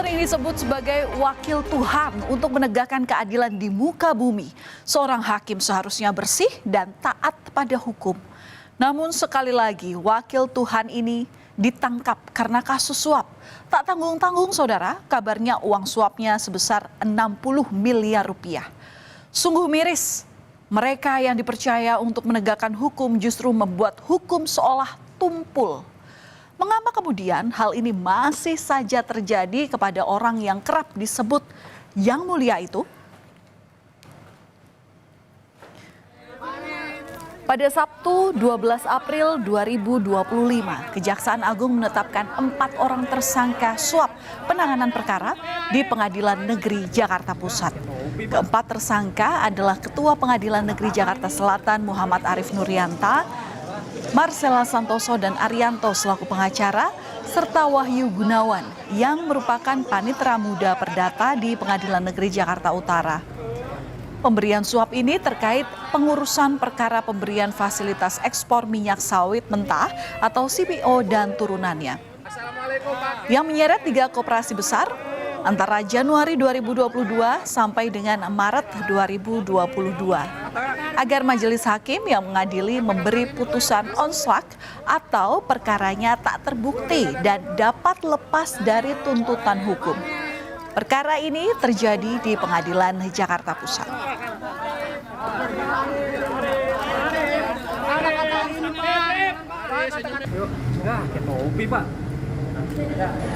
Sering disebut sebagai wakil Tuhan untuk menegakkan keadilan di muka bumi. Seorang hakim seharusnya bersih dan taat pada hukum. Namun sekali lagi wakil Tuhan ini ditangkap karena kasus suap. Tak tanggung-tanggung saudara, kabarnya uang suapnya sebesar 60 miliar rupiah. Sungguh miris, mereka yang dipercaya untuk menegakkan hukum justru membuat hukum seolah tumpul. Mengapa kemudian hal ini masih saja terjadi kepada orang yang kerap disebut yang mulia itu? Pada Sabtu 12 April 2025, Kejaksaan Agung menetapkan 4 orang tersangka suap penanganan perkara di Pengadilan Negeri Jakarta Pusat. Keempat tersangka adalah Ketua Pengadilan Negeri Jakarta Selatan Muhammad Arief Nurianta, Marcella Santoso dan Arianto selaku pengacara, serta Wahyu Gunawan yang merupakan panitera muda perdata di Pengadilan Negeri Jakarta Utara. Pemberian suap ini terkait pengurusan perkara pemberian fasilitas ekspor minyak sawit mentah atau CPO dan turunannya. Yang menyeret 3 koperasi besar antara Januari 2022 sampai dengan Maret 2022. Agar majelis hakim yang mengadili memberi putusan onslak atau perkaranya tak terbukti dan dapat lepas dari tuntutan hukum. Perkara ini terjadi di Pengadilan Jakarta Pusat.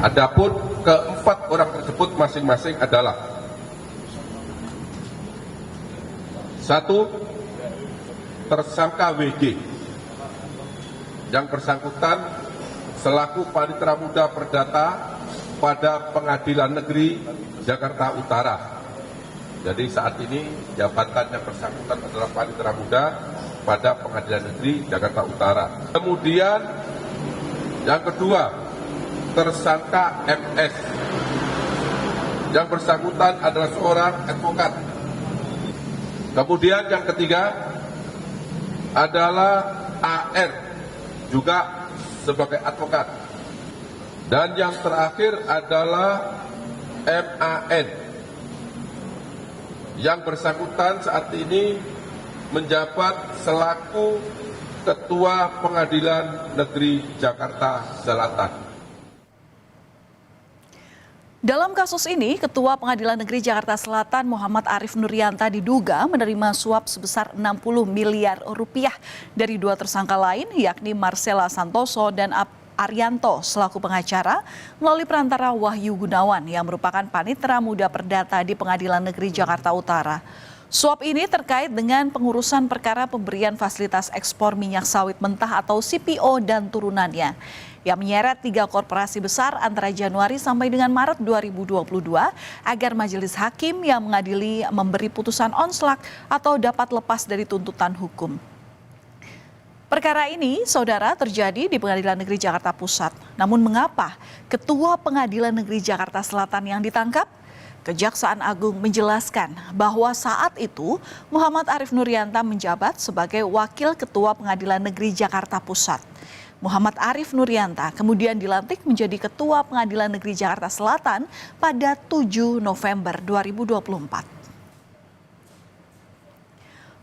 Adapun keempat orang tersebut masing-masing adalah: 1. Tersangka WG yang bersangkutan selaku panitera muda perdata pada Pengadilan Negeri Jakarta Utara. Jadi saat ini jabatan yang bersangkutan adalah panitera muda pada Pengadilan Negeri Jakarta Utara. Kemudian yang kedua, tersangka MS yang bersangkutan adalah seorang advokat. Kemudian yang ketiga adalah AR, juga sebagai advokat. Dan yang terakhir adalah MAN, yang bersangkutan saat ini menjabat selaku Ketua Pengadilan Negeri Jakarta Selatan. Dalam kasus ini, Ketua Pengadilan Negeri Jakarta Selatan Muhammad Arief Nurianta diduga menerima suap sebesar 60 miliar rupiah dari 2 tersangka lain, yakni Marcella Santoso dan Arianto selaku pengacara melalui perantara Wahyu Gunawan yang merupakan panitera muda perdata di Pengadilan Negeri Jakarta Utara. Suap ini terkait dengan pengurusan perkara pemberian fasilitas ekspor minyak sawit mentah atau CPO dan turunannya, yang menyeret 3 korporasi besar antara Januari sampai dengan Maret 2022 agar majelis hakim yang mengadili memberi putusan onslak atau dapat lepas dari tuntutan hukum. Perkara ini, saudara, terjadi di Pengadilan Negeri Jakarta Pusat. Namun mengapa Ketua Pengadilan Negeri Jakarta Selatan yang ditangkap? Kejaksaan Agung menjelaskan bahwa saat itu Muhammad Arief Nurianta menjabat sebagai Wakil Ketua Pengadilan Negeri Jakarta Pusat. Muhammad Arief Nurianta kemudian dilantik menjadi Ketua Pengadilan Negeri Jakarta Selatan pada 7 November 2024.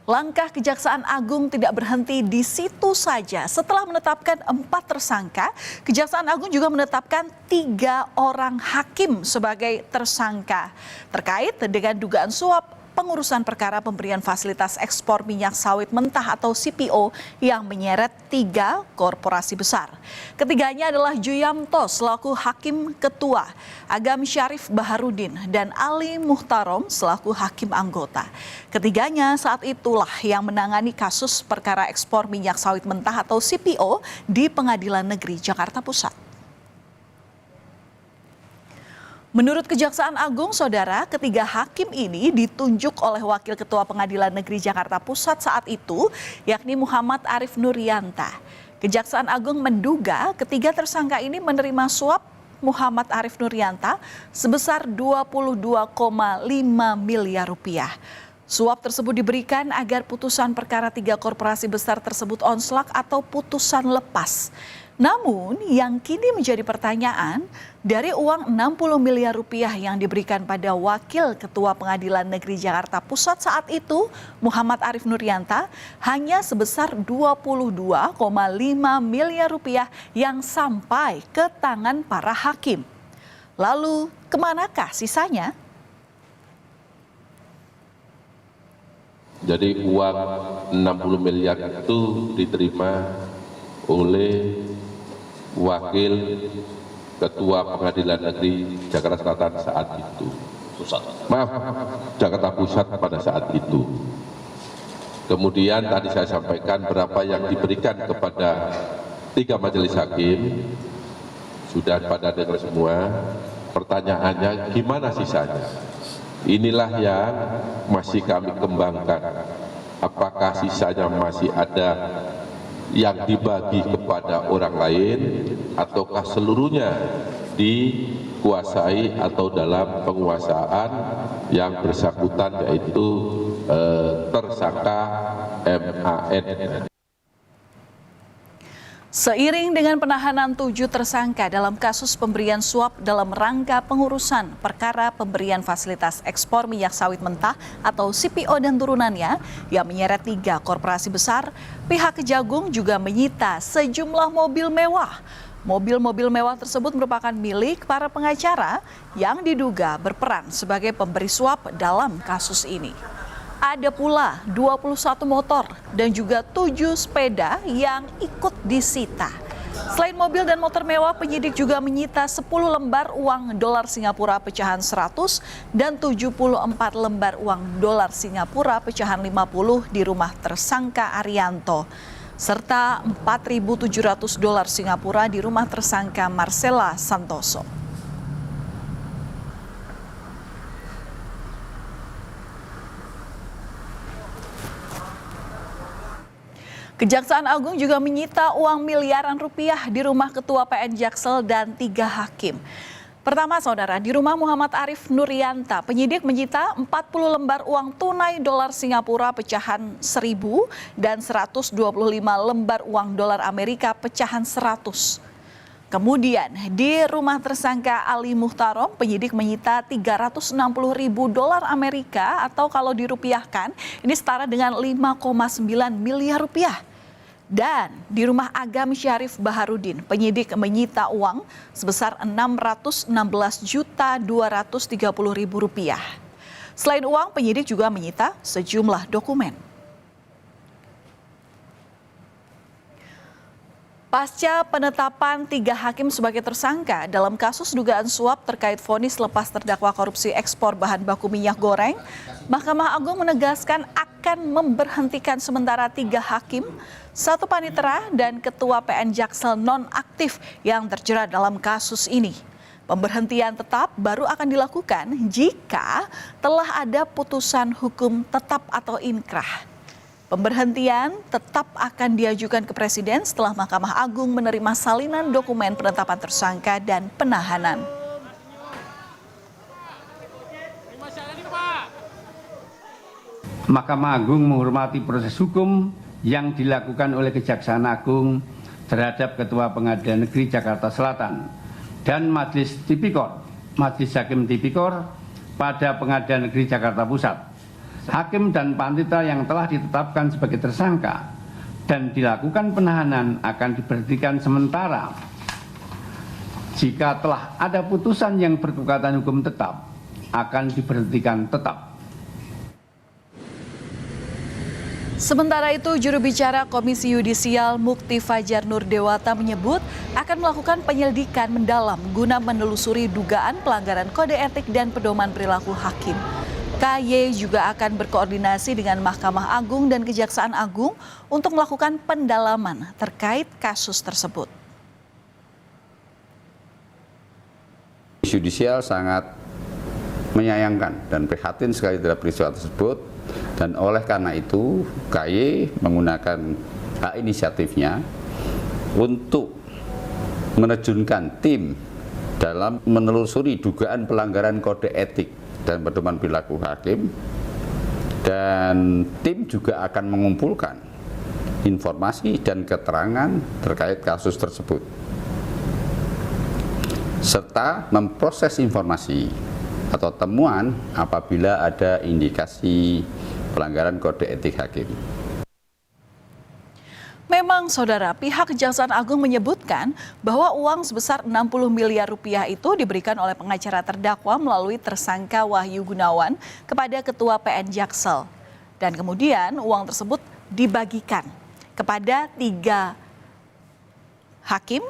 Langkah Kejaksaan Agung tidak berhenti di situ saja. Setelah menetapkan 4 tersangka, Kejaksaan Agung juga menetapkan 3 orang hakim sebagai tersangka terkait dengan dugaan suap pengurusan perkara pemberian fasilitas ekspor minyak sawit mentah atau CPO yang menyeret 3 korporasi besar. Ketiganya adalah Juyamto selaku Hakim Ketua, Agam Syarif Baharudin, dan Ali Muhtarom selaku Hakim Anggota. Ketiganya saat itulah yang menangani kasus perkara ekspor minyak sawit mentah atau CPO di Pengadilan Negeri Jakarta Pusat. Menurut Kejaksaan Agung, saudara, ketiga hakim ini ditunjuk oleh Wakil Ketua Pengadilan Negeri Jakarta Pusat saat itu, yakni Muhammad Arief Nurianta. Kejaksaan Agung menduga ketiga tersangka ini menerima suap Muhammad Arief Nurianta sebesar 22,5 miliar rupiah. Suap tersebut diberikan agar putusan perkara 3 korporasi besar tersebut onslak atau putusan lepas. Namun yang kini menjadi pertanyaan, dari uang 60 miliar rupiah yang diberikan pada Wakil Ketua Pengadilan Negeri Jakarta Pusat saat itu, Muhammad Arif Nuryanta, hanya sebesar 22,5 miliar rupiah yang sampai ke tangan para hakim. Lalu kemanakah sisanya? Jadi uang 60 miliar itu diterima oleh Wakil Ketua Pengadilan Negeri Jakarta Selatan saat itu. Jakarta Pusat pada saat itu. Kemudian tadi saya sampaikan berapa yang diberikan kepada 3 majelis hakim, sudah pada dengar semua. Pertanyaannya gimana sisanya? Inilah yang masih kami kembangkan. Apakah sisanya masih ada yang dibagi kepada orang lain, ataukah seluruhnya dikuasai atau dalam penguasaan yang bersangkutan, yaitu tersangka MAN. Seiring dengan penahanan 7 tersangka dalam kasus pemberian suap dalam rangka pengurusan perkara pemberian fasilitas ekspor minyak sawit mentah atau CPO dan turunannya yang menyeret 3 korporasi besar, pihak Kejagung juga menyita sejumlah mobil mewah. Mobil-mobil mewah tersebut merupakan milik para pengacara yang diduga berperan sebagai pemberi suap dalam kasus ini. Ada pula 21 motor dan juga 7 sepeda yang ikut disita. Selain mobil dan motor mewah, penyidik juga menyita 10 lembar uang dolar Singapura pecahan 100 dan 74 lembar uang dolar Singapura pecahan 50 di rumah tersangka Arianto, serta 4.700 dolar Singapura di rumah tersangka Marcella Santoso. Kejaksaan Agung juga menyita uang miliaran rupiah di rumah Ketua PN Jaksel dan 3 hakim. Pertama, saudara, di rumah Muhammad Arif Nuryanta, penyidik menyita 40 lembar uang tunai dolar Singapura pecahan 1.000 dan 125 lembar uang dolar Amerika pecahan 100. Kemudian di rumah tersangka Ali Muhtarom, penyidik menyita 360.000 dolar Amerika atau kalau dirupiahkan ini setara dengan 5,9 miliar rupiah. Dan di rumah Agam Syarif Baharudin, penyidik menyita uang sebesar 616.230.000 rupiah. Selain uang, penyidik juga menyita sejumlah dokumen. Pasca penetapan 3 hakim sebagai tersangka dalam kasus dugaan suap terkait vonis lepas terdakwa korupsi ekspor bahan baku minyak goreng, Mahkamah Agung menegaskan akan memberhentikan sementara 3 hakim, 1 panitera dan ketua PN Jaksel nonaktif yang terjerat dalam kasus ini. Pemberhentian tetap baru akan dilakukan jika telah ada putusan hukum tetap atau inkrah. Pemberhentian tetap akan diajukan ke Presiden setelah Mahkamah Agung menerima salinan dokumen penetapan tersangka dan penahanan. Mahkamah Agung menghormati proses hukum yang dilakukan oleh Kejaksaan Agung terhadap Ketua Pengadilan Negeri Jakarta Selatan dan Majelis Tipikor, Majelis Hakim Tipikor pada Pengadilan Negeri Jakarta Pusat. Hakim dan panitera yang telah ditetapkan sebagai tersangka dan dilakukan penahanan akan diberhentikan sementara. Jika telah ada putusan yang berkekuatan hukum tetap, akan diberhentikan tetap. Sementara itu, juru bicara Komisi Yudisial Mukti Fajar Nurdewata menyebut akan melakukan penyelidikan mendalam guna menelusuri dugaan pelanggaran kode etik dan pedoman perilaku hakim. KY juga akan berkoordinasi dengan Mahkamah Agung dan Kejaksaan Agung untuk melakukan pendalaman terkait kasus tersebut. Yudisial sangat menyayangkan dan prihatin sekali terhadap peristiwa tersebut, dan oleh karena itu KY menggunakan hak inisiatifnya untuk menerjunkan tim dalam menelusuri dugaan pelanggaran kode etik dan pedoman perilaku hakim, dan tim juga akan mengumpulkan informasi dan keterangan terkait kasus tersebut, serta memproses informasi atau temuan apabila ada indikasi pelanggaran kode etik hakim. Memang, Saudara, pihak Kejaksaan Agung menyebutkan bahwa uang sebesar 60 miliar rupiah itu diberikan oleh pengacara terdakwa melalui tersangka Wahyu Gunawan kepada Ketua PN Jaksel. Dan kemudian uang tersebut dibagikan kepada 3 hakim.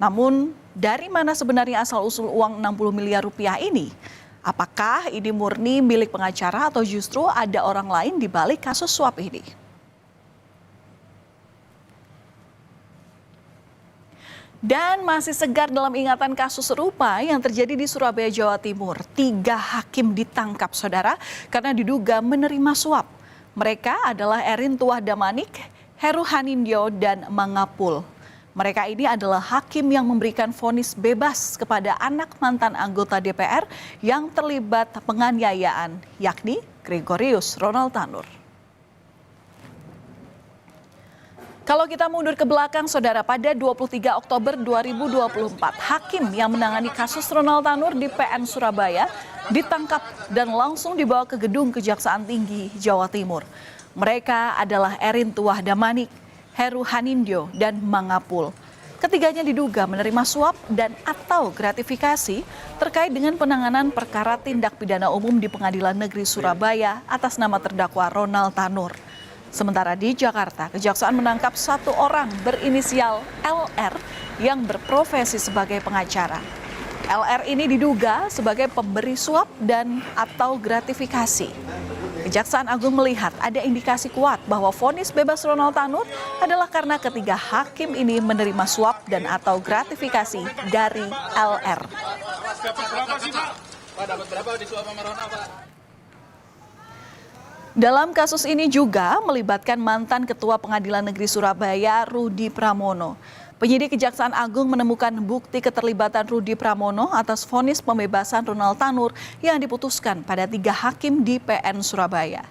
Namun dari mana sebenarnya asal-usul uang 60 miliar rupiah ini? Apakah ini murni milik pengacara atau justru ada orang lain di balik kasus suap ini? Dan masih segar dalam ingatan kasus serupa yang terjadi di Surabaya, Jawa Timur. 3 hakim ditangkap, Saudara, karena diduga menerima suap. Mereka adalah Erin Tuah Damanik, Heru Hanindyo, dan Mangapul. Mereka ini adalah hakim yang memberikan vonis bebas kepada anak mantan anggota DPR yang terlibat penganiayaan, yakni Gregorius Ronald Tanur. Kalau kita mundur ke belakang, Saudara, pada 23 Oktober 2024, hakim yang menangani kasus Ronald Tanur di PN Surabaya ditangkap dan langsung dibawa ke gedung Kejaksaan Tinggi Jawa Timur. Mereka adalah Erin Tuah Damanik, Heru Hanindyo, dan Mangapul. Ketiganya diduga menerima suap dan atau gratifikasi terkait dengan penanganan perkara tindak pidana umum di Pengadilan Negeri Surabaya atas nama terdakwa Ronald Tanur. Sementara di Jakarta, Kejaksaan menangkap 1 orang berinisial LR yang berprofesi sebagai pengacara. LR ini diduga sebagai pemberi suap dan atau gratifikasi. Kejaksaan Agung melihat ada indikasi kuat bahwa vonis bebas Ronald Tanur adalah karena ketiga hakim ini menerima suap dan atau gratifikasi dari LR. Dalam kasus ini juga melibatkan mantan Ketua Pengadilan Negeri Surabaya, Rudi Pramono. Penyidik Kejaksaan Agung menemukan bukti keterlibatan Rudi Pramono atas vonis pembebasan Ronald Tanur yang diputuskan pada 3 hakim di PN Surabaya.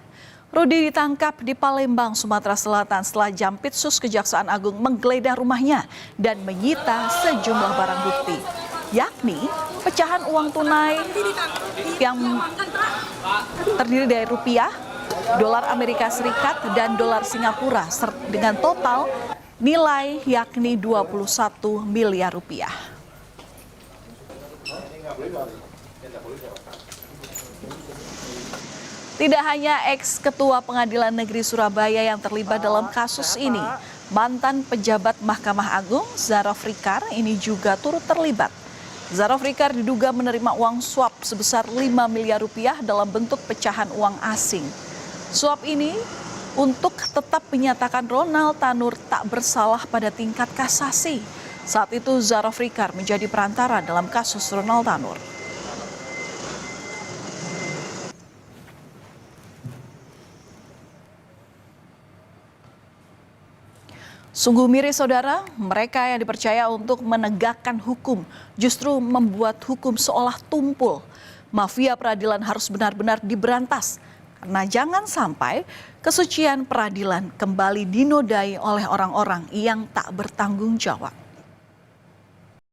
Rudi ditangkap di Palembang, Sumatera Selatan setelah Jampitsus Kejaksaan Agung menggeledah rumahnya dan menyita sejumlah barang bukti, yakni pecahan uang tunai yang terdiri dari rupiah, dolar Amerika Serikat, dan dolar Singapura dengan total nilai yakni 21 miliar rupiah. Tidak hanya ex-ketua Pengadilan Negeri Surabaya yang terlibat dalam kasus ini, mantan pejabat Mahkamah Agung Zara Frikar ini juga turut terlibat. Zara Frikar diduga menerima uang suap sebesar 5 miliar rupiah dalam bentuk pecahan uang asing. Suap ini untuk tetap menyatakan Ronald Tanur tak bersalah pada tingkat kasasi. Saat itu Zara Frikar menjadi perantara dalam kasus Ronald Tanur. Sungguh miris, Saudara, mereka yang dipercaya untuk menegakkan hukum justru membuat hukum seolah tumpul. Mafia peradilan harus benar-benar diberantas. Karena jangan sampai kesucian peradilan kembali dinodai oleh orang-orang yang tak bertanggung jawab.